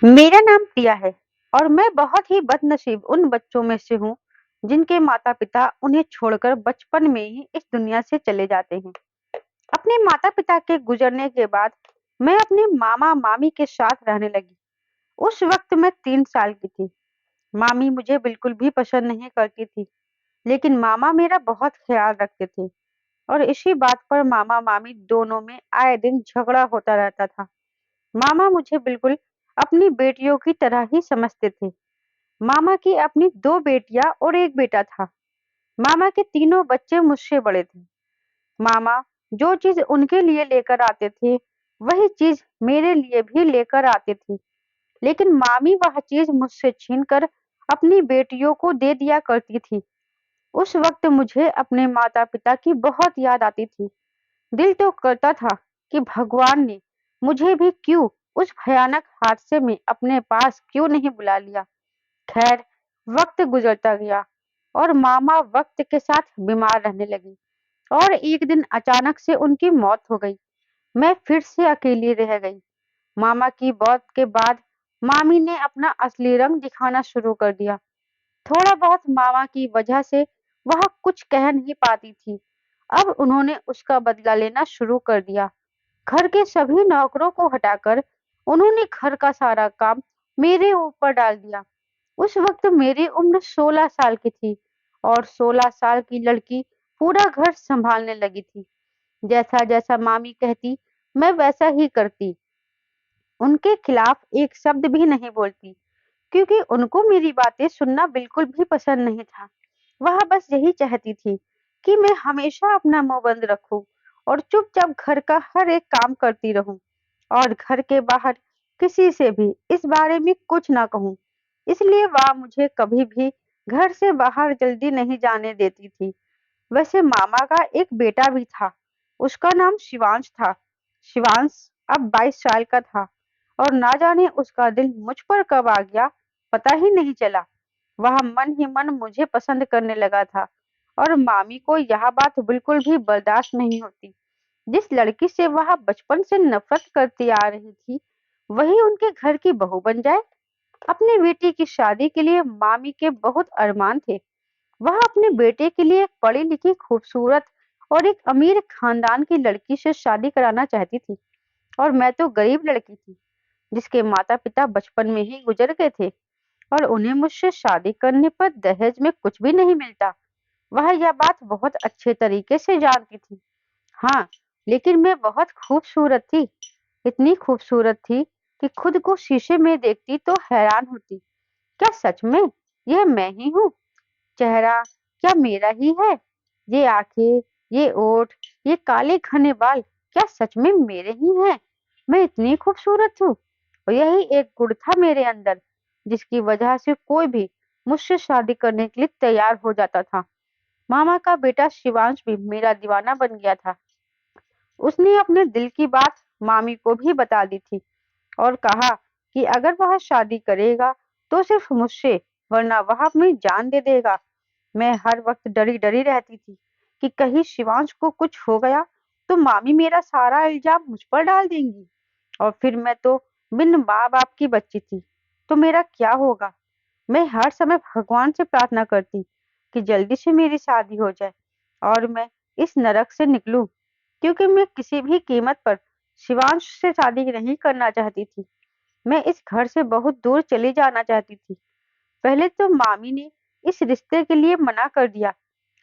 मेरा नाम प्रिया है और मैं बहुत ही बदनसीब उन बच्चों में से हूँ जिनके माता-पिता उन्हें छोड़कर बचपन में ही इस दुनिया से चले जाते हैं। अपने माता-पिता के गुजरने के बाद मैं अपने मामा-मामी के साथ रहने लगी। उस वक्त मैं 3 साल की थी। मामी मुझे बिल्कुल भी पसंद नहीं करती थी, लेकिन मामा मेरा बहुत ख्याल रखते थे और इसी बात पर मामा-मामी दोनों में आए दिन झगड़ा होता रहता था। मामा मुझे बिल्कुल अपनी बेटियों की तरह ही समझते थे। मामा की अपनी 2 बेटियां और 1 बेटा था। मामा के तीनों बच्चे मुझसे बड़े थे। मामा जो चीज उनके लिए लेकर आते थे, वही चीज मेरे लिए भी लेकर आते थे। लेकिन मामी वह चीज मुझसे छीनकर अपनी बेटियों को दे दिया करती थी। उस वक्त मुझे अपने माता-पिता की बहुत याद आती थी। दिल तो करता था कि भगवान ने मुझे भी क्यों उस भयानक हादसे में अपने पास क्यों नहीं बुला लिया। खैर, वक्त गुजरता गया और मामा वक्त के साथ बीमार रहने लगी और एक दिन अचानक से उनकी मौत हो गई। मैं फिर से अकेली रह गई। मामा की मौत के बाद मामी ने अपना असली रंग दिखाना शुरू कर दिया। थोड़ा बहुत मामा की वजह से वह कुछ कह नहीं पाती थी। अब उन्होंने उसका बदला लेना शुरू कर दिया। घर के सभी नौकरों को हटाकर उन्होंने घर का सारा काम मेरे ऊपर डाल दिया। उस वक्त मेरी उम्र 16 साल की थी और 16 साल की लड़की पूरा घर संभालने लगी थी। जैसा जैसा मामी कहती, मैं वैसा ही करती। उनके खिलाफ एक शब्द भी नहीं बोलती, क्योंकि उनको मेरी बातें सुनना बिल्कुल भी पसंद नहीं था। वह बस यही चाहती थी कि मैं हमेशा अपना मुंह बंद रखूं और चुपचाप घर का हर एक काम करती रहूं और घर के बाहर किसी से भी इस बारे में कुछ ना कहूं। इसलिए वह मुझे कभी भी घर से बाहर जल्दी नहीं जाने देती थी। वैसे मामा का एक बेटा भी था। उसका नाम शिवांश था। शिवांश अब 22 साल का था और ना जाने उसका दिल मुझ पर कब आ गया, पता ही नहीं चला। वह मन ही मन मुझे पसंद करने लगा था और मामी को यह बात बिल्कुल भी बर्दाश्त नहीं होती। जिस लड़की से वह बचपन से नफरत करती आ रही थी, वही उनके घर की बहू बन जाए। अपनी बेटी की शादी के लिए मामी के बहुत अरमान थे। वह अपने बेटे के लिए एक पढ़ी लिखी खूबसूरत और एक अमीर खानदान की लड़की से शादी कराना चाहती थी और मैं तो गरीब लड़की थी जिसके माता पिता बचपन में ही गुजर गए थे और उन्हें मुझसे शादी करने पर दहेज में कुछ भी नहीं मिलता। वह यह बात बहुत अच्छे तरीके से जानती थी। हाँ, लेकिन मैं बहुत खूबसूरत थी। इतनी खूबसूरत थी कि खुद को शीशे में देखती तो हैरान होती। क्या सच में यह मैं ही हूँ? चेहरा क्या मेरा ही है? ये आंखें, ये ओठ, ये काले घने बाल क्या सच में मेरे ही हैं? मैं इतनी खूबसूरत हूँ और यही एक गुण था मेरे अंदर जिसकी वजह से कोई भी मुझसे शादी करने के लिए तैयार हो जाता था। मामा का बेटा शिवांश भी मेरा दीवाना बन गया था। उसने अपने दिल की बात मामी को भी बता दी थी और कहा कि अगर वह शादी करेगा तो सिर्फ मुझसे, वरना वह अपनी जान दे देगा। मैं हर वक्त डरी डरी रहती थी कि कहीं शिवांश को कुछ हो गया तो मामी मेरा सारा इल्जाम मुझ पर डाल देंगी और फिर मैं तो बिन माँ बाप की बच्ची थी, तो मेरा क्या होगा। मैं हर समय भगवान से प्रार्थना करती कि जल्दी से मेरी शादी हो जाए और मैं इस नरक से निकलूं, क्योंकि मैं किसी भी कीमत पर शिवांश से शादी नहीं करना चाहती थी। मैं इस घर से बहुत दूर चली जाना चाहती थी। पहले तो मामी ने इस रिश्ते के लिए मना कर दिया,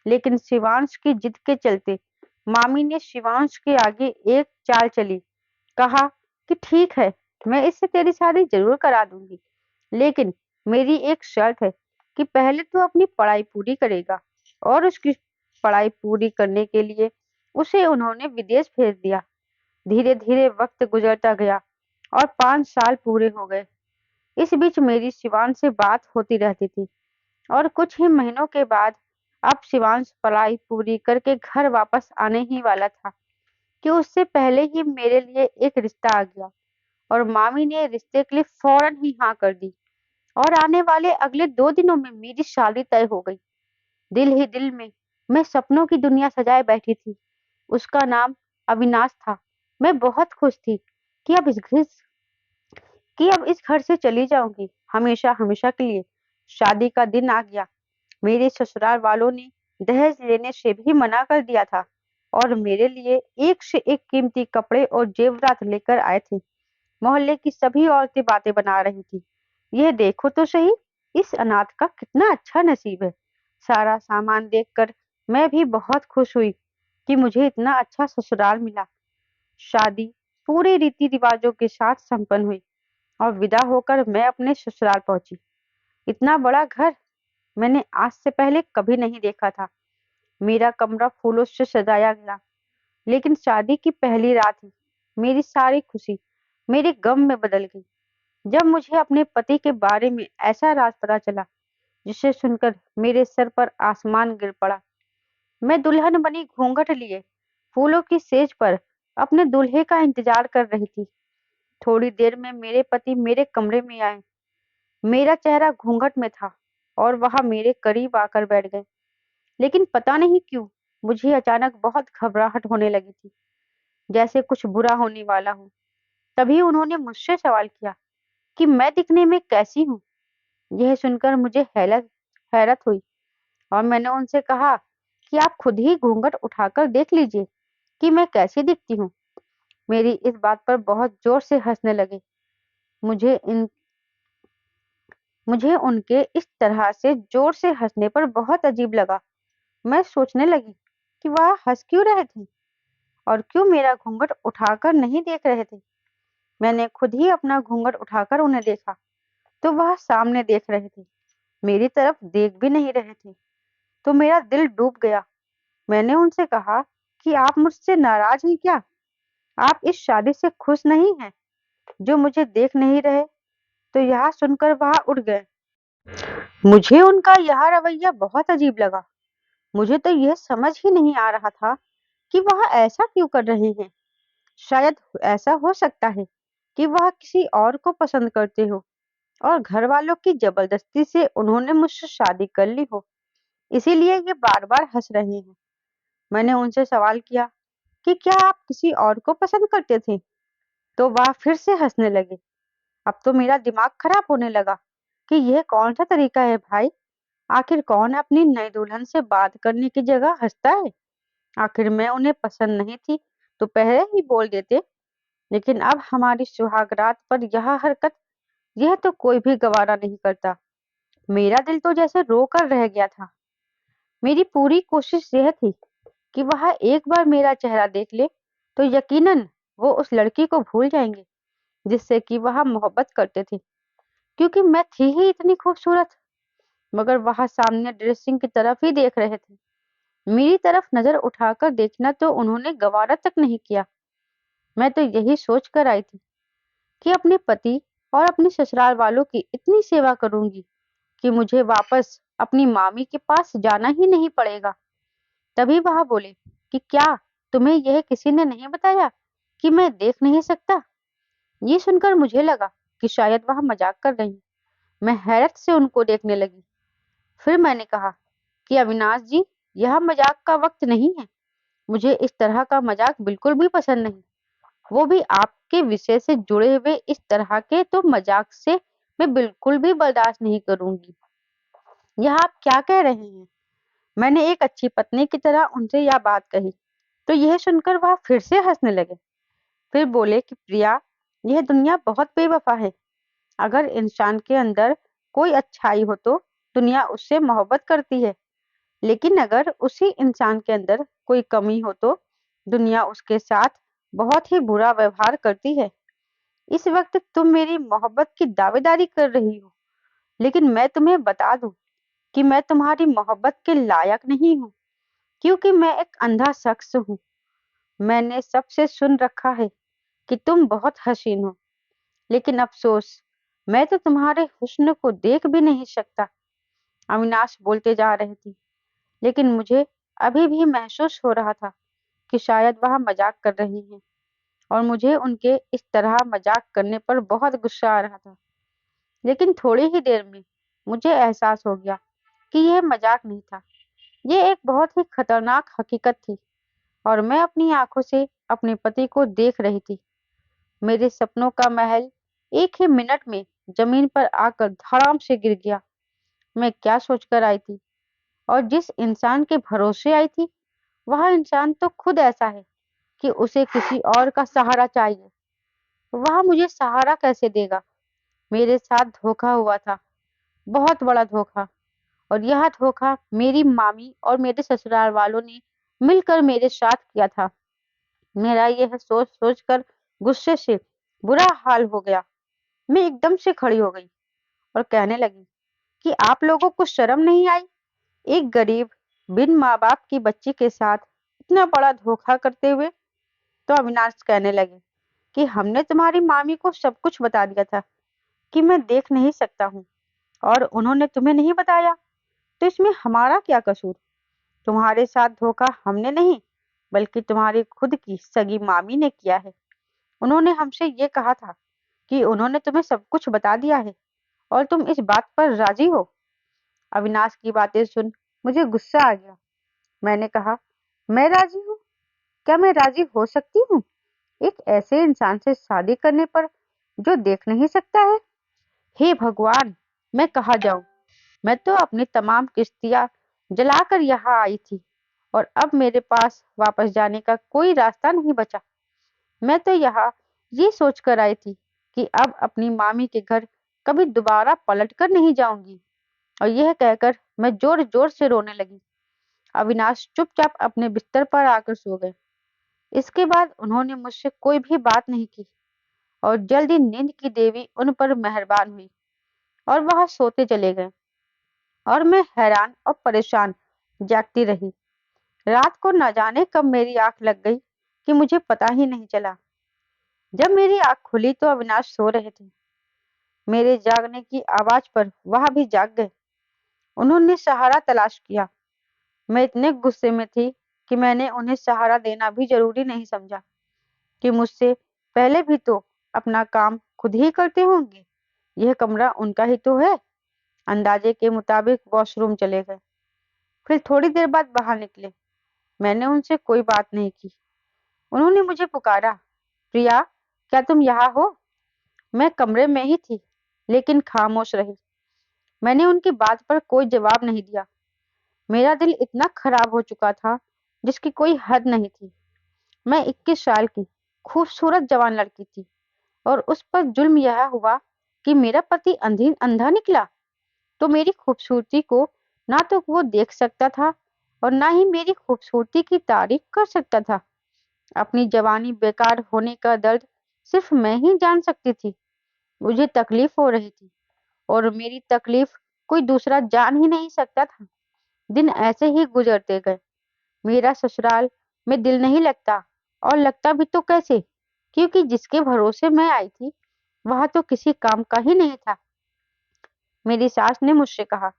लेकिन शिवांश की जिद के चलते मामी ने शिवांश के आगे एक चाल चली। कहा कि ठीक है, मैं इससे तेरी शादी जरूर करा दूंगी, लेकिन मेरी एक शर्त है कि पहले तू अपनी पढ़ाई पूरी करेगा। और उसकी पढ़ाई पूरी करने के लिए उसे उन्होंने विदेश भेज दिया। धीरे धीरे वक्त गुजरता गया और 5 साल पूरे हो गए। इस बीच मेरी शिवांश से बात होती रहती थी और कुछ ही महीनों के बाद अब शिवांश पढ़ाई पूरी करके घर वापस आने ही वाला था कि उससे पहले ही मेरे लिए एक रिश्ता आ गया और मामी ने रिश्ते के लिए फौरन ही हाँ कर दी और आने वाले अगले 2 दिनों में मेरी शादी तय हो गई। दिल ही दिल में मैं सपनों की दुनिया सजाए बैठी थी। उसका नाम अविनाश था। मैं बहुत खुश थी कि अब कि अब इस घर से चली जाऊंगी, हमेशा हमेशा के लिए। शादी का दिन आ गया। मेरे ससुराल वालों ने दहेज लेने से भी मना कर दिया था और मेरे लिए एक से एक कीमती कपड़े और जेवरात लेकर आए थे। मोहल्ले की सभी औरतें बातें बना रही थी। यह देखो तो सही, इस अनाथ का कितना अच्छा नसीब है। सारा सामान देखकर मैं भी बहुत खुश हुई कि मुझे इतना अच्छा ससुराल मिला। शादी पूरे रीति रिवाजों के साथ संपन्न हुई और विदा होकर मैं अपने ससुराल पहुंची। इतना बड़ा घर मैंने आज से पहले कभी नहीं देखा था। मेरा कमरा फूलों से सजाया गया, लेकिन शादी की पहली रात ही मेरी सारी खुशी मेरे गम में बदल गई। जब मुझे अपने पति के बारे में ऐसा राज पता चला जिसे सुनकर मेरे सर पर आसमान गिर पड़ा। मैं दुल्हन बनी घूंघट लिए फूलों की सेज पर अपने दूल्हे का इंतजार कर रही थी। थोड़ी देर में मेरे पति मेरे कमरे में आए। मेरा चेहरा घूंघट में था और वह मेरे करीब आकर बैठ गए। लेकिन पता नहीं क्यों मुझे अचानक बहुत घबराहट होने लगी थी, जैसे कुछ बुरा होने वाला हो। तभी उन्होंने मुझसे सवाल किया कि मैं दिखने में कैसी हूँ। यह सुनकर मुझे हैरत हैरत हुई और मैंने उनसे कहा कि आप खुद ही घूंघट उठाकर देख लीजिए कि मैं कैसी दिखती हूँ। मेरी इस बात पर बहुत जोर से हंसने लगे। मुझे इन मुझे उनके इस तरह से जोर से हंसने पर बहुत अजीब लगा। मैं सोचने लगी कि वह हंस क्यों रहे थे और क्यों मेरा घूंघट उठाकर नहीं देख रहे थे। मैंने खुद ही अपना घूंघट उठाकर उन्हें देखा तो वह सामने देख रहे थे, मेरी तरफ देख भी नहीं रहे थे। तो मेरा दिल डूब गया। मैंने उनसे कहा कि आप मुझसे नाराज हैं क्या? आप इस शादी से खुश नहीं हैं जो मुझे देख नहीं रहे? तो यह सुनकर वह उठ गए। मुझे उनका यह रवैया बहुत अजीब लगा। मुझे तो यह समझ ही नहीं आ रहा था कि वह ऐसा क्यों कर रहे हैं। शायद ऐसा हो सकता है कि वह किसी और को पसंद करते हो और घर वालों की जबरदस्ती से उन्होंने मुझसे शादी कर ली हो, इसीलिए ये बार बार हंस रहे हैं। मैंने उनसे सवाल किया कि क्या आप किसी और को पसंद करते थे? तो वह फिर से हंसने लगे। अब तो मेरा दिमाग खराब होने लगा कि यह कौन सा तरीका है भाई। आखिर कौन अपनी नई दुल्हन से बात करने की जगह हंसता है? आखिर मैं उन्हें पसंद नहीं थी तो पहले ही बोल देते। लेकिन अब हमारी सुहागरात पर यह हरकत, यह तो कोई भी गवारा नहीं करता। मेरा दिल तो जैसे रो कर रह गया था। मेरी पूरी कोशिश यह थी कि वह एक बार मेरा चेहरा देख ले तो यकीनन वो उस लड़की को भूल जाएंगे जिससे कि वह मोहब्बत करते थे, क्योंकि मैं थी ही इतनी खूबसूरत। मगर वह सामने ड्रेसिंग की तरफ ही देख रहे थे। मेरी तरफ नजर उठाकर देखना तो उन्होंने गवारा तक नहीं किया। मैं तो यही सोच कर आई थी कि अपने पति और अपने ससुराल वालों की इतनी सेवा करूंगी कि मुझे वापस अपनी मामी के पास जाना ही नहीं पड़ेगा। तभी वह बोले कि क्या तुम्हें यह किसी ने नहीं बताया कि मैं देख नहीं सकता? ये सुनकर मुझे लगा कि शायद वह मजाक कर रही। मैं हैरत से उनको देखने लगी। फिर मैंने कहा कि अविनाश जी, यह मजाक का वक्त नहीं है। मुझे इस तरह का मजाक बिल्कुल भी पसंद नहीं, वो भी आपके विषय से जुड़े हुए इस तरह के तो मजाक से मैं बिल्कुल भी बर्दाश्त नहीं करूंगी। यह आप क्या कह रहे हैं? मैंने एक अच्छी पत्नी की तरह उनसे यह बात कही तो यह सुनकर वह फिर से हंसने लगे। फिर बोले कि प्रिया, यह दुनिया बहुत बेवफा है। अगर इंसान के अंदर कोई अच्छाई हो तो दुनिया उससे मोहब्बत करती है, लेकिन अगर उसी इंसान के अंदर कोई कमी हो तो दुनिया उसके साथ बहुत ही बुरा व्यवहार करती है। इस वक्त तुम मेरी मोहब्बत की दावेदारी कर रही हो, लेकिन मैं तुम्हें बता दूं कि मैं तुम्हारी मोहब्बत के लायक नहीं हूँ, क्योंकि मैं एक अंधा शख्स हूँ। मैंने सबसे सुन रखा है कि तुम बहुत हसीन हो, लेकिन अफसोस, मैं तो तुम्हारे हुस्न को देख भी नहीं सकता। अविनाश बोलते जा रहे थे, लेकिन मुझे अभी भी महसूस हो रहा था कि शायद वह मजाक कर रही हैं और मुझे उनके इस तरह मजाक करने पर बहुत गुस्सा आ रहा था। लेकिन थोड़ी ही देर में मुझे एहसास हो गया कि यह मजाक नहीं था, ये एक बहुत ही खतरनाक हकीकत थी और मैं अपनी आंखों से अपने पति को देख रही थी। मेरे सपनों का महल एक ही मिनट में जमीन पर आकर धड़ाम से गिर गया। मैं क्या सोचकर आई थी और जिस इंसान के भरोसे आई थी, वह इंसान तो खुद ऐसा है कि उसे किसी और का सहारा चाहिए। वह मुझे सहारा कैसे देगा? मेरे साथ धोखा हुआ था, बहुत बड़ा धोखा। और यह धोखा मेरी मामी और मेरे ससुराल वालों ने मिलकर मेरे साथ किया था। मेरा यह सोच सोच कर गुस्से से बुरा हाल हो गया। मैं एकदम से खड़ी हो गई और कहने लगी कि आप लोगों को शर्म नहीं आई? एक गरीब बिन माँ बाप की बच्ची के साथ इतना बड़ा धोखा करते हुए। तो अविनाश कहने लगे कि हमने तुम्हारी मामी को सब कुछ बता दिया था कि मैं देख नहीं सकता हूँ, और उन्होंने तुम्हें नहीं बताया, तो इसमें हमारा क्या कसूर? तुम्हारे साथ धोखा हमने नहीं, बल्कि तुम्हारी खुद की सगी मामी ने किया है। उन्होंने हमसे ये कहा था कि उन्होंने तुम्हें सब कुछ बता दिया है और तुम इस बात पर राजी हो। अविनाश की बातें सुन मुझे गुस्सा आ गया। मैंने कहा, मैं राजी हूँ? क्या मैं राजी हो सकती हूँ एक ऐसे इंसान से शादी करने पर जो देख नहीं सकता है? हे भगवान, मैं कहाँ जाऊं? मैं तो अपनी तमाम किश्तियां जलाकर यहाँ आई थी और अब मेरे पास वापस जाने का कोई रास्ता नहीं बचा। मैं तो यहाँ ये सोच कर आई थी कि अब अपनी मामी के घर कभी दोबारा पलट कर नहीं जाऊंगी। और यह कहकर मैं जोर जोर से रोने लगी। अविनाश चुपचाप अपने बिस्तर पर आकर सो गए। इसके बाद उन्होंने मुझसे कोई भी बात नहीं की और जल्दी नींद की देवी उन पर मेहरबान हुई और वह सोते चले गए। और मैं हैरान और परेशान जागती रही। रात को न जाने कब मेरी आंख लग गई कि मुझे पता ही नहीं चला। जब मेरी आंख खुली तो अविनाश सो रहे थे। मेरे जागने की आवाज पर वह भी जाग गए। उन्होंने सहारा तलाश किया। मैं इतने गुस्से में थी कि मैंने उन्हें सहारा देना भी जरूरी नहीं समझा कि मुझसे पहले भी तो अपना काम खुद ही करते होंगे। यह कमरा उनका ही तो है। अंदाजे के मुताबिक वॉशरूम चले गए, फिर थोड़ी देर बाद बाहर निकले। मैंने उनसे कोई बात नहीं की। उन्होंने मुझे पुकारा, प्रिया, क्या तुम यहाँ हो? मैं कमरे में ही थी, लेकिन खामोश रही। मैंने उनकी बात पर कोई जवाब नहीं दिया। मेरा दिल इतना खराब हो चुका था जिसकी कोई हद नहीं थी। मैं 21 साल की खूबसूरत जवान लड़की थी और उस पर जुल्म यह हुआ कि मेरा पति अंधी अंधा निकला। तो मेरी खूबसूरती को ना तो वो देख सकता था और ना ही मेरी खूबसूरती की तारीफ कर सकता था। अपनी जवानी बेकार होने का दर्द सिर्फ मैं ही जान सकती थी। मुझे तकलीफ हो रही थी और मेरी तकलीफ कोई दूसरा जान ही नहीं सकता था। दिन ऐसे ही गुजरते गए। मेरा ससुराल में दिल नहीं लगता, और लगता भी तो कैसे, क्योंकि जिसके भरोसे मैं आई थी वह तो किसी काम का ही नहीं था। मेरी सास ने मुझसे कहा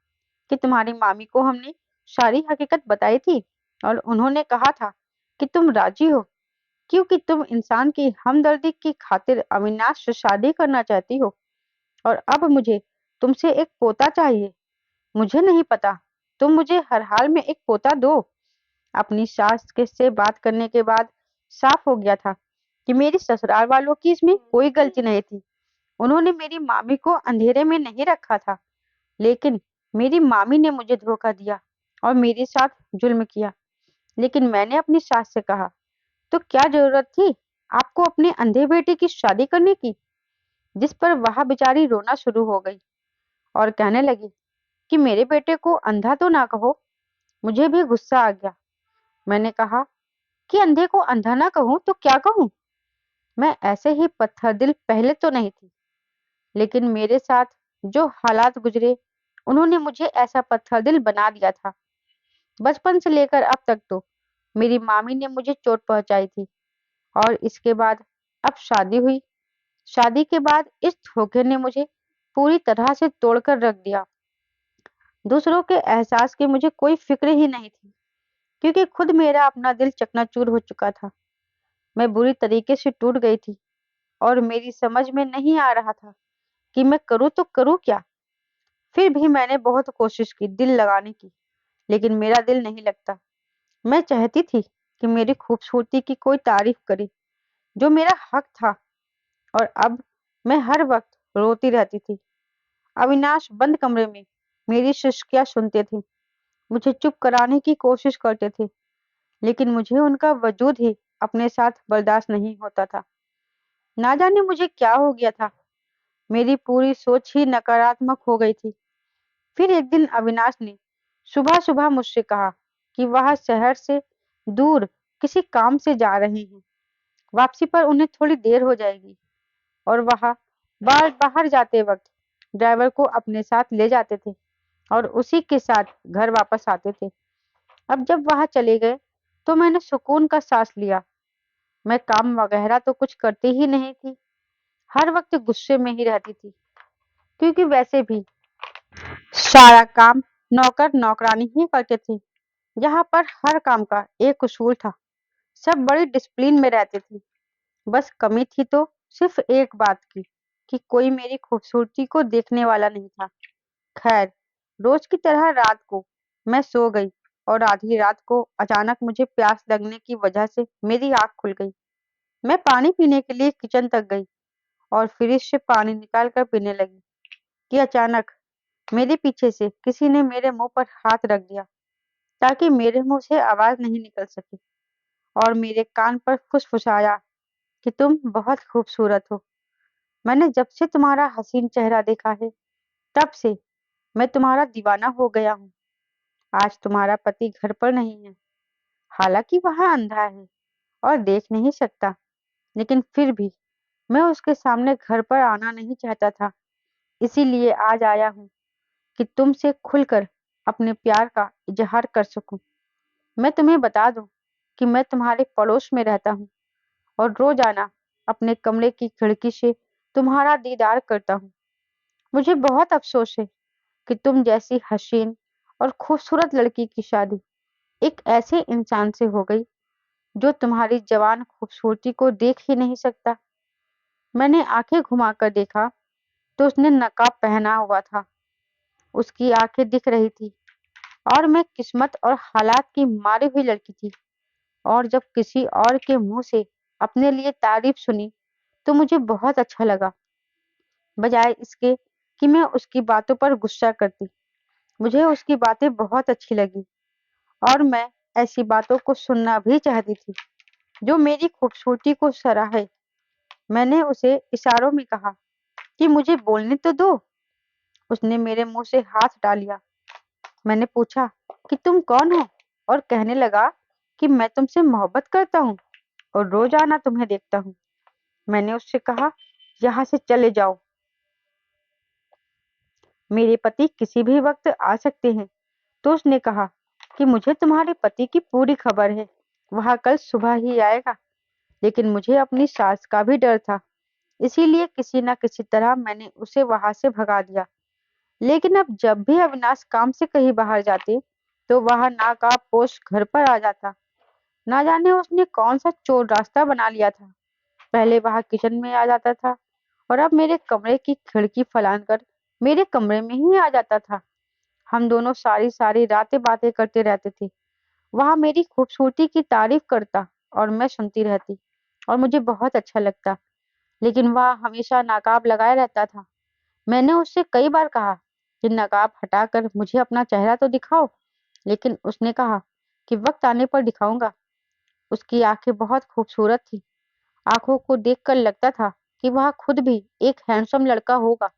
कि तुम्हारी मामी को हमने सारी हकीकत बताई थी और उन्होंने कहा था कि तुम राजी हो, क्योंकि तुम इंसान की हमदर्दी की खातिर अविनाश से शादी करना चाहती हो। और अब मुझे तुमसे एक पोता चाहिए। मुझे नहीं पता, तुम मुझे हर हाल में एक पोता दो। अपनी सास के से बात करने के बाद साफ हो गया था कि मेरी ससुराल वालों की इसमें कोई गलती नहीं थी। उन्होंने मेरी मामी को अंधेरे में नहीं रखा था, लेकिन मेरी मामी ने मुझे धोखा दिया और मेरे साथ जुल्म किया। लेकिन मैंने अपनी सास से कहा, तो क्या जरूरत थी आपको अपने अंधे बेटे की शादी करने की? जिस पर वह बेचारी रोना शुरू हो गई और कहने लगी कि मेरे बेटे को अंधा तो ना कहो। मुझे भी गुस्सा आ गया। मैंने कहा कि अंधे को अंधा ना कहूं तो क्या कहूं? मैं ऐसे ही पत्थर दिल पहले तो नहीं थी, लेकिन मेरे साथ जो हालात गुजरे उन्होंने मुझे ऐसा पत्थर दिल बना दिया था। बचपन से लेकर अब तक तो मेरी मामी ने मुझे चोट पहुंचाई थी, और इसके बाद अब शादी हुई। शादी के बाद इस धोखे ने मुझे पूरी तरह से तोड़कर रख दिया। दूसरों के एहसास की मुझे कोई फिक्र ही नहीं थी, क्योंकि खुद मेरा अपना दिल चकनाचूर हो चुका था। मैं बुरी तरीके से टूट गई थी और मेरी समझ में नहीं आ रहा था कि मैं करूँ तो करूँ क्या। फिर भी मैंने बहुत कोशिश की दिल लगाने की, लेकिन मेरा दिल नहीं लगता। मैं चाहती थी कि मेरी खूबसूरती की कोई तारीफ करे, जो मेरा हक था। और अब मैं हर वक्त रोती रहती थी। अविनाश बंद कमरे में मेरी शिष्कियाँ सुनते थे, मुझे चुप कराने की कोशिश करते थे, लेकिन मुझे उनका वजूद ही अपने साथ बर्दाश्त नहीं होता था। ना जाने मुझे क्या हो गया था, मेरी पूरी सोच ही नकारात्मक हो गई थी। फिर एक दिन अविनाश ने सुबह-सुबह मुझसे कहा कि वह शहर से दूर किसी काम से जा रहे हैं। वापसी पर उन्हें थोड़ी देर हो जाएगी और वह बार बाहर जाते वक्त ड्राइवर को अपने साथ ले जाते थे और उसी के साथ घर वापस आते थे। अब जब वह चले गए तो मैंने सुकून का सांस लिया। मैं काम वगैरह तो कुछ करती ही नहीं थी, हर वक्त गुस्से में ही रहती थी, क्योंकि वैसे भी सारा काम नौकर नौकरानी ही करते थे। यहाँ पर हर काम का एक उसूल था, सब बड़ी डिसिप्लिन में रहते थे। बस कमी थी तो सिर्फ एक बात की कि कोई मेरी खूबसूरती को देखने वाला नहीं था। खैर, रोज की तरह रात को मैं सो गई और आधी रात को अचानक मुझे प्यास लगने की वजह से मेरी आँख खुल गई। मैं पानी पीने के लिए किचन तक गई और फ्रिज से पानी निकाल कर पीने लगी कि अचानक मेरे पीछे से किसी ने मेरे मुंह पर हाथ रख दिया ताकि मेरे मुंह से आवाज नहीं निकल सके और मेरे कान पर फुसफुसाया कि तुम बहुत खूबसूरत हो। मैंने जब से तुम्हारा हसीन चेहरा देखा है, तब से मैं तुम्हारा दीवाना हो गया हूँ। आज तुम्हारा पति घर पर नहीं है, हालांकि वह अंधा है और देख नहीं सकता, लेकिन फिर भी मैं उसके सामने घर पर आना नहीं चाहता था। इसीलिए आज आया हूँ कि तुमसे खुलकर अपने प्यार का इजहार कर सकूं। मैं तुम्हें बता दूं कि मैं तुम्हारे पड़ोस में रहता हूँ और रोजाना अपने कमरे की खिड़की से तुम्हारा दीदार करता हूँ। मुझे बहुत अफसोस है कि तुम जैसी हसीन और खूबसूरत लड़की की शादी एक ऐसे इंसान से हो गई जो तुम्हारी जवान खूबसूरती को देख ही नहीं सकता। मैंने आंखें घुमाकर देखा तो उसने नकाब पहना हुआ था। उसकी आंखें दिख रही थी और मैं किस्मत और हालात की मारी हुई लड़की थी। और जब किसी और के मुंह से अपने लिए तारीफ सुनी तो मुझे बहुत अच्छा लगा, बजाय इसके कि मैं उसकी बातों पर गुस्सा करती। मुझे उसकी बातें बहुत अच्छी लगी और मैं ऐसी बातों को सुनना भी चाहती थी जो मेरी खूबसूरती को सराहे। मैंने उसे इशारों में कहा कि मुझे बोलने तो दो। उसने मेरे मुंह से हाथ डालिया। मैंने पूछा कि तुम कौन हो और कहने लगा कि मैं तुमसे मोहब्बत करता हूँ और रोजाना तुम्हें देखता हूँ। मैंने उससे कहा, यहाँ से चले जाओ, मेरे पति किसी भी वक्त आ सकते हैं। तो उसने कहा कि मुझे तुम्हारे पति की पूरी खबर है, वह कल सुबह ही आएगा। लेकिन मुझे अपनी सास का भी डर था, इसीलिए किसी न किसी तरह मैंने उसे वहां से भगा दिया। लेकिन अब जब भी अविनाश काम से कहीं बाहर जाते तो वह नाकाबपोश घर पर आ जाता। ना जाने उसने कौन सा चोर रास्ता बना लिया था। पहले वह किचन में आ जाता था और अब मेरे कमरे की खिड़की फलांग कर मेरे कमरे में ही आ जाता था। हम दोनों सारी सारी रातें बातें करते रहते थे। वह मेरी खूबसूरती की तारीफ करता और मैं सुनती रहती और मुझे बहुत अच्छा लगता। लेकिन वह हमेशा नकाब लगाए रहता था। मैंने उससे कई बार कहा कि नकाब हटाकर मुझे अपना चेहरा तो दिखाओ, लेकिन उसने कहा कि वक्त आने पर दिखाऊंगा। उसकी आंखें बहुत खूबसूरत थी। आंखों को देखकर लगता था कि वह खुद भी एक हैंडसम लड़का होगा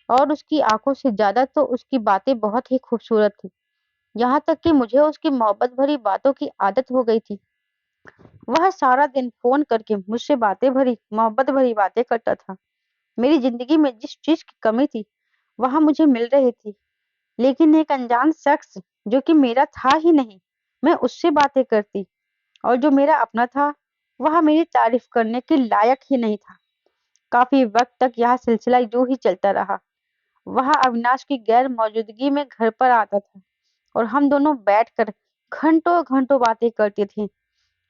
और उसकी आंखों से ज्यादा तो उसकी बातें बहुत ही खूबसूरत थी। यहाँ तक कि मुझे उसकी मोहब्बत भरी बातों की आदत हो गई थी। वह सारा दिन फोन करके मुझसे बातें भरी मोहब्बत भरी बातें करता था। मेरी जिंदगी में जिस चीज की कमी थी वह मुझे मिल रही थी, लेकिन एक अनजान शख्स जो कि मेरा था ही नहीं, मैं उससे बातें करती और जो मेरा अपना था वह मेरी तारीफ करने के लायक ही नहीं था। काफी वक्त तक यह सिलसिला यूं ही चलता रहा। वह अविनाश की गैर मौजूदगी में घर पर आता था और हम दोनों बैठकर घंटों घंटों बातें करते थे।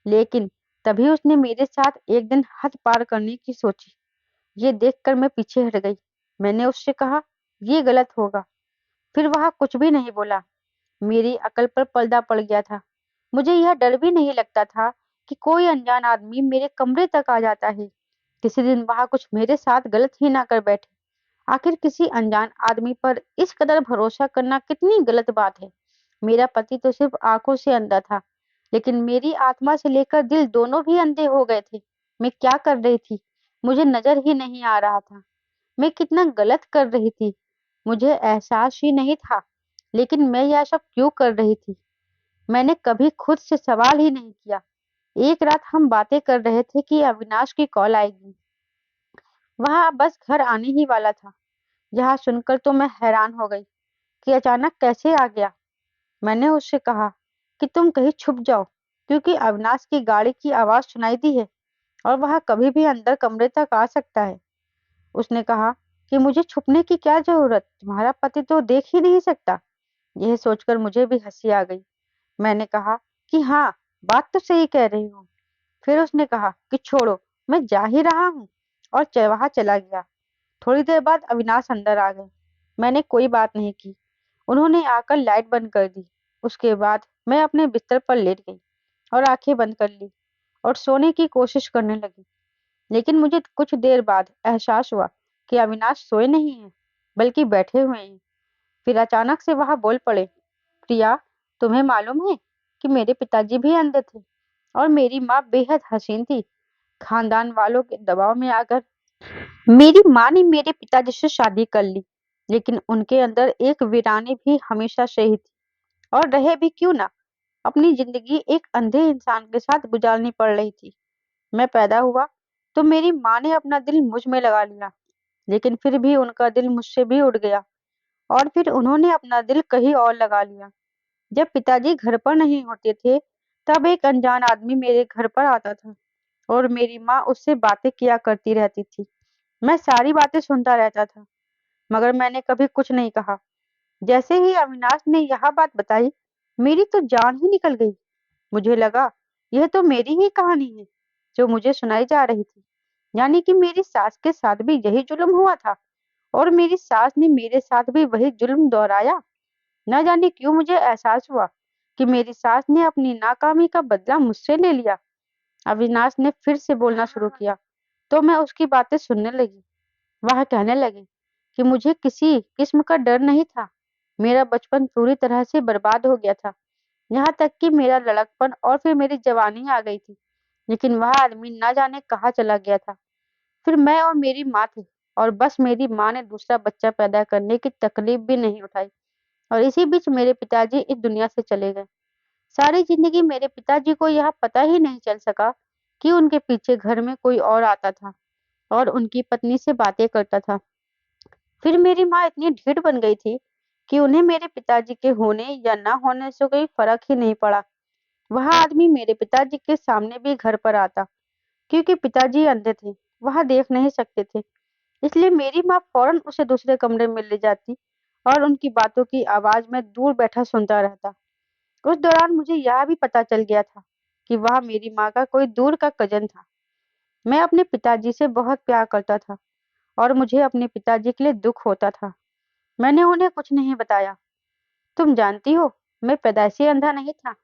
लेकिन तभी उसने मेरे साथ एक दिन हद पार करने की सोची। ये देखकर मैं पीछे हट गई। मैंने उससे कहा, ये गलत होगा। फिर वह कुछ भी नहीं बोला। मेरी अकल पर पर्दा पड़ गया था। मुझे यह डर भी नहीं लगता था कि कोई अनजान आदमी मेरे कमरे तक आ जाता है। किसी दिन वहां कुछ मेरे साथ गलत ही ना कर बैठे। आखिर किसी अनजान आदमी पर इस कदर भरोसा करना कितनी गलत बात है। मेरा पति तो सिर्फ आंखों से अंधा था, लेकिन मेरी आत्मा से लेकर दिल दोनों भी अंधे हो गए थे। मैं क्या कर रही थी, मुझे नजर ही नहीं आ रहा था। मैं कितना गलत कर रही थी, मुझे एहसास ही नहीं था। लेकिन मैं यह सब क्यों कर रही थी, मैंने कभी खुद से सवाल ही नहीं किया। एक रात हम बातें कर रहे थे कि अविनाश की कॉल आएगी। वह बस घर आने ही वाला था। यह सुनकर तो मैं हैरान हो गई कि अचानक कैसे आ गया। मैंने उससे कहा कि तुम कहीं छुप जाओ, क्योंकि अविनाश की गाड़ी की आवाज सुनाई दी है और वह कभी भी अंदर कमरे तक आ सकता है। उसने कहा कि मुझे छुपने की क्या जरूरत, तुम्हारा पति तो देख ही नहीं सकता। यह सोचकर मुझे भी हंसी आ गई। मैंने कहा कि हाँ, बात तो सही कह रही हूँ। फिर उसने कहा कि छोड़ो, मैं जा ही रहा हूँ, और वहां चला गया। थोड़ी देर बाद अविनाश अंदर आ गए। मैंने कोई बात नहीं की। उन्होंने आकर लाइट बंद कर दी। उसके बाद मैं अपने बिस्तर पर लेट गई और आंखें बंद कर ली और सोने की कोशिश करने लगी। लेकिन मुझे कुछ देर बाद एहसास हुआ कि अविनाश सोए नहीं हैं, बल्कि बैठे हुए हैं। फिर अचानक से वह बोल पड़े, प्रिया, तुम्हें मालूम है कि मेरे पिताजी भी अंधे थे और मेरी माँ बेहद हसीन थी। खानदान वालों के दबाव में आकर मेरी माँ ने मेरे पिताजी से शादी कर ली, लेकिन उनके अंदर एक वीरानी भी हमेशा से ही थी। और रहे भी क्यों ना, अपनी जिंदगी एक अंधे इंसान के साथ गुजारनी पड़ रही थी। मैं पैदा हुआ तो मेरी माँ ने अपना दिल मुझ में लगा लिया, लेकिन फिर भी उनका दिल मुझसे भी उड़ गया और फिर उन्होंने अपना दिल कहीं और लगा लिया। जब पिताजी घर पर नहीं होते थे, तब एक अनजान आदमी मेरे घर पर आता था और मेरी माँ उससे बातें किया करती रहती थी। मैं सारी बातें सुनता रहता था, मगर मैंने कभी कुछ नहीं कहा। जैसे ही अविनाश ने यह बात बताई, मेरी तो जान ही निकल गई। मुझे लगा यह तो मेरी ही कहानी है जो मुझे सुनाई जा रही थी। यानी कि मेरी सास के साथ भी यही जुल्म हुआ था और मेरी सास ने मेरे साथ भी वही जुल्म दोहराया। न जाने क्यों मुझे एहसास हुआ कि मेरी सास ने अपनी नाकामी का बदला मुझसे ले लिया। अविनाश ने फिर से बोलना शुरू किया तो मैं उसकी बातें सुनने लगी। वह कहने लगे कि मुझे किसी किस्म का डर नहीं था। मेरा बचपन पूरी तरह से बर्बाद हो गया था, यहाँ तक कि मेरा लड़कपन और फिर मेरी जवानी आ गई थी। लेकिन वह आदमी ना जाने कहाँ चला गया था। फिर मैं और मेरी माँ थी, और बस मेरी माँ ने दूसरा बच्चा पैदा करने की तकलीफ भी नहीं उठाई। और इसी बीच मेरे पिताजी इस दुनिया से चले गए। सारी जिंदगी मेरे पिताजी को यह पता ही नहीं चल सका कि उनके पीछे घर में कोई और आता था और उनकी पत्नी से बातें करता था। फिर मेरी माँ इतनी ढीठ बन गई थी कि उन्हें मेरे पिताजी के होने या ना होने से कोई फर्क ही नहीं पड़ा। वह आदमी मेरे पिताजी के सामने भी घर पर आता, क्योंकि पिताजी अंधे थे, वह देख नहीं सकते थे। इसलिए मेरी माँ फौरन उसे दूसरे कमरे में ले जाती और उनकी बातों की आवाज में दूर बैठा सुनता रहता। उस दौरान मुझे यह भी पता चल गया था कि वह मेरी माँ का कोई दूर का कजन था। मैं अपने पिताजी से बहुत प्यार करता था और मुझे अपने पिताजी के लिए दुख होता था। मैंने उन्हें कुछ नहीं बताया। तुम जानती हो, मैं पैदाइशी अंधा नहीं था।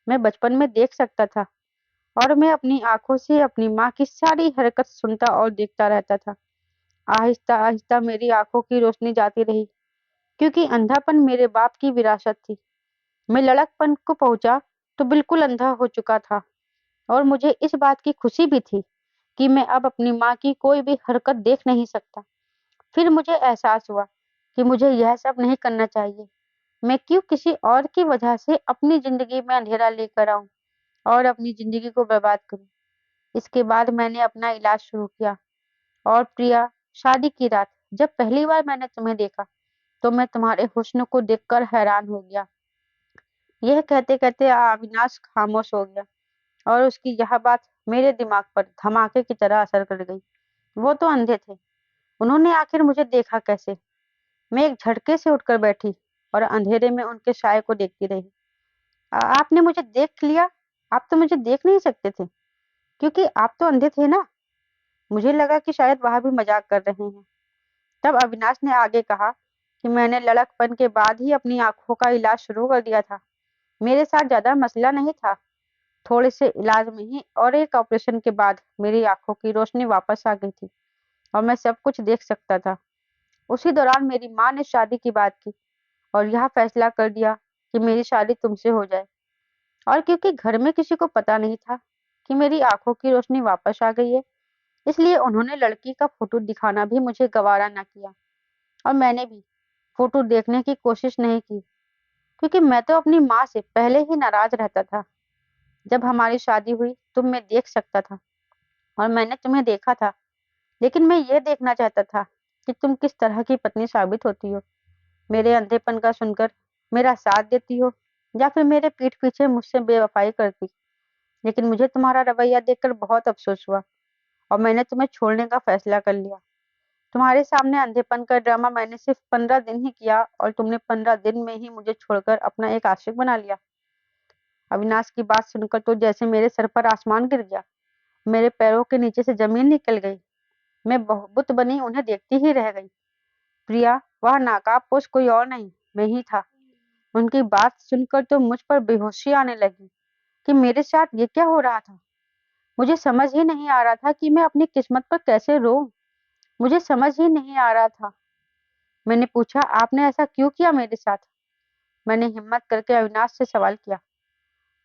मैं बचपन में देख सकता था और मैं अपनी आंखों से अपनी माँ की सारी हरकत सुनता और देखता रहता था। आहिस्ता आहिस्ता मेरी आंखों की रोशनी जाती रही, क्योंकि अंधापन मेरे बाप की विरासत थी। मैं लड़कपन को पहुंचा तो बिल्कुल अंधा हो चुका था, और मुझे इस बात की खुशी भी थी कि मैं अब अपनी माँ की कोई भी हरकत देख नहीं सकता। फिर मुझे एहसास हुआ कि मुझे यह सब नहीं करना चाहिए। मैं क्यों किसी और की वजह से अपनी जिंदगी में अंधेरा लेकर आऊं और अपनी जिंदगी को बर्बाद करूं। इसके बाद मैंने अपना इलाज शुरू किया। और प्रिया, शादी की रात जब पहली बार मैंने तुम्हें देखा, तो मैं तुम्हारे हुस्न को देखकर हैरान हो गया। यह कहते कहते अविनाश खामोश हो गया और उसकी यह बात मेरे दिमाग पर धमाके की तरह असर कर गई। वो तो अंधे थे, उन्होंने आखिर मुझे देखा कैसे? मैं एक झटके से उठकर बैठी और अंधेरे में उनके साय को देखती रही। आपने मुझे देख लिया? आप तो मुझे देख नहीं सकते थे, क्योंकि आप तो अंधे थे ना। मुझे लगा कि शायद वह भी मजाक कर रहे हैं। तब अविनाश ने आगे कहा कि मैंने लड़कपन के बाद ही अपनी आंखों का इलाज शुरू कर दिया था। मेरे साथ ज्यादा मसला नहीं था। थोड़े से इलाज में ही और एक ऑपरेशन के बाद मेरी आंखों की रोशनी वापस आ गई थी और मैं सब कुछ देख सकता था। उसी दौरान मेरी माँ ने शादी की बात की और यह फैसला कर दिया कि मेरी शादी तुमसे हो जाए। और क्योंकि घर में किसी को पता नहीं था कि मेरी आंखों की रोशनी वापस आ गई है, इसलिए उन्होंने लड़की का फोटो दिखाना भी मुझे गवारा ना किया और मैंने भी फोटो देखने की कोशिश नहीं की, क्योंकि मैं तो अपनी माँ से पहले ही नाराज रहता था। जब हमारी शादी हुई तो मैं देख सकता था और मैंने तुम्हें देखा था, लेकिन मैं ये देखना चाहता था कि तुम किस तरह की पत्नी साबित होती हो। मेरे अंधेपन का सुनकर मेरा साथ देती हो या फिर मेरे पीठ पीछे मुझसे बेवफाई करती। लेकिन मुझे तुम्हारा रवैया देखकर बहुत अफसोस हुआ और मैंने तुम्हें छोड़ने का फैसला कर लिया। तुम्हारे सामने अंधेपन का ड्रामा मैंने सिर्फ 15 दिन ही किया और तुमने 15 दिन में ही मुझे छोड़कर अपना एक आशिक बना लिया। अविनाश की बात सुनकर तो जैसे मेरे सर पर आसमान गिर गया। मेरे पैरों के नीचे से जमीन निकल गई। मैं बुत बनी उन्हें देखती ही रह गई। प्रिया, वह नाकाबपोश कोई और नहीं, मैं ही था। उनकी बात सुनकर तो मुझ पर बेहोशी आने लगी कि मेरे साथ ये क्या हो रहा था। मुझे समझ ही नहीं आ रहा था कि मैं अपनी किस्मत पर कैसे रोऊं। मुझे समझ ही नहीं आ रहा था। मैंने पूछा, आपने ऐसा क्यों किया मेरे साथ? मैंने हिम्मत करके अविनाश से सवाल किया।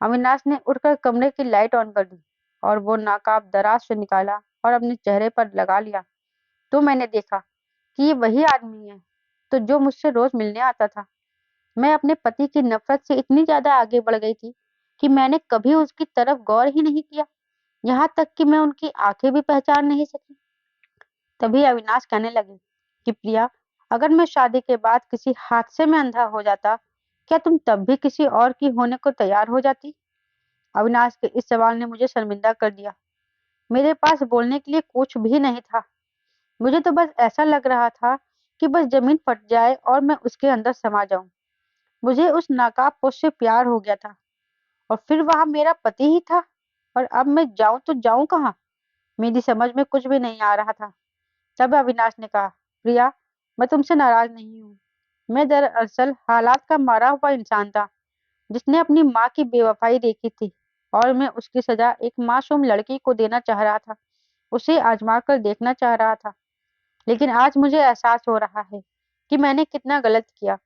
अविनाश ने उठकर कमरे की लाइट ऑन कर दी और वो नाकाब दराज से निकाला और अपने चेहरे पर लगा लिया। तो मैंने देखा कि ये वही आदमी है तो जो मुझसे रोज मिलने आता था। मैं अपने पति की नफरत से इतनी ज्यादा आगे बढ़ गई थी कि मैंने कभी उसकी तरफ गौर ही नहीं किया। यहाँ तक कि मैं उनकी आंखें भी पहचान नहीं सकी। तभी अविनाश कहने लगे कि प्रिया, अगर मैं शादी के बाद किसी हादसे में अंधा हो जाता, क्या तुम तब भी किसी और की होने को तैयार हो जाती? अविनाश के इस सवाल ने मुझे शर्मिंदा कर दिया। मेरे पास बोलने के लिए कुछ भी नहीं था। मुझे तो बस ऐसा लग रहा था कि बस जमीन फट जाए और मैं उसके अंदर समा जाऊं। मुझे उस नकाबपोश से प्यार हो गया था और फिर वहां मेरा पति ही था। और अब मैं जाऊं तो जाऊं कहाँ? मेरी समझ में कुछ भी नहीं आ रहा था। तब अविनाश ने कहा, प्रिया, मैं तुमसे नाराज नहीं हूँ। मैं दरअसल हालात का मारा हुआ इंसान था जिसने अपनी माँ की बेवफाई देखी थी और मैं उसकी सजा एक मासूम लड़की को देना चाह रहा था। उसे आजमा कर देखना चाह रहा था। लेकिन आज मुझे एहसास हो रहा है कि मैंने कितना गलत किया।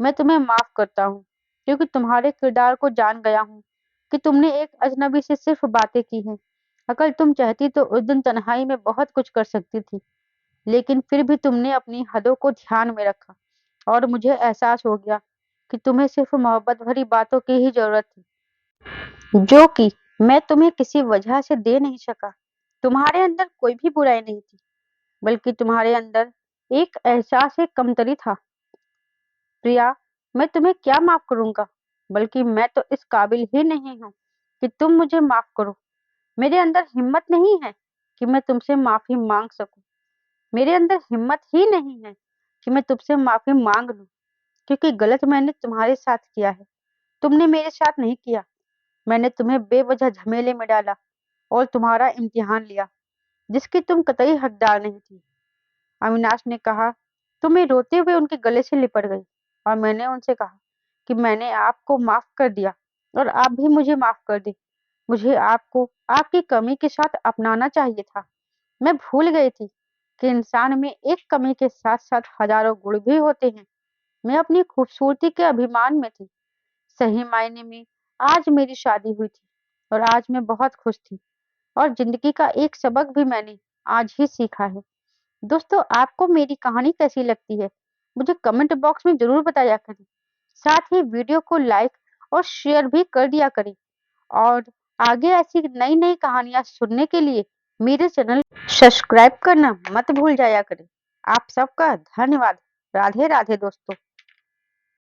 मैं तुम्हें माफ करता हूँ क्योंकि तुम्हारे किरदार को जान गया हूँ कि तुमने एक अजनबी से सिर्फ बातें की हैं। अगर तुम चाहती तो उस दिन तन्हाई में बहुत कुछ कर सकती थी, लेकिन फिर भी तुमने अपनी हदों को ध्यान में रखा और मुझे एहसास हो गया कि तुम्हें सिर्फ मोहब्बत भरी बातों की ही जरूरत थी, जो कि मैं तुम्हें किसी वजह से दे नहीं सका। तुम्हारे अंदर कोई भी बुराई नहीं थी, बल्कि तुम्हारे अंदर एक एहसास कमतरी था। प्रिया, मैं तुम्हें क्या माफ करूंगा? बल्कि मैं तो इस काबिल ही नहीं हूँ कि तुम मुझे माफ करो। मेरे अंदर हिम्मत नहीं है कि मैं तुमसे माफी मांग सकूं। मेरे अंदर हिम्मत ही नहीं है कि मैं तुमसे माफी मांग लूं, क्योंकि गलत मैंने तुम्हारे साथ किया है, तुमने मेरे साथ नहीं किया। मैंने तुम्हें बेवजह झमेले में डाला और तुम्हारा इम्तिहान लिया, जिसकी तुम कतई हकदार नहीं थी। अविनाश ने कहा तो मैं रोते हुए उनके गले से लिपट गई और मैंने उनसे कहा कि मैंने आपको माफ कर दिया और आप भी मुझे माफ कर दे। मुझे आपको आपकी कमी के साथ अपनाना चाहिए था। मैं भूल गई थी कि इंसान में एक कमी के साथ साथ हजारों गुण भी होते हैं। मैं अपनी खूबसूरती के अभिमान में थी। सही मायने में आज मेरी शादी हुई थी और आज मैं बहुत खुश थी और जिंदगी का एक सबक भी मैंने आज ही सीखा है। दोस्तों, आपको मेरी कहानी कैसी लगती है? मुझे कमेंट बॉक्स में जरूर बताया करें। साथ ही वीडियो को लाइक और शेयर भी कर दिया करें और आगे ऐसी नई नई कहानियां सुनने के लिए मेरे चैनल सब्सक्राइब करना मत भूल जाया करें। आप सबका धन्यवाद। राधे राधे दोस्तों।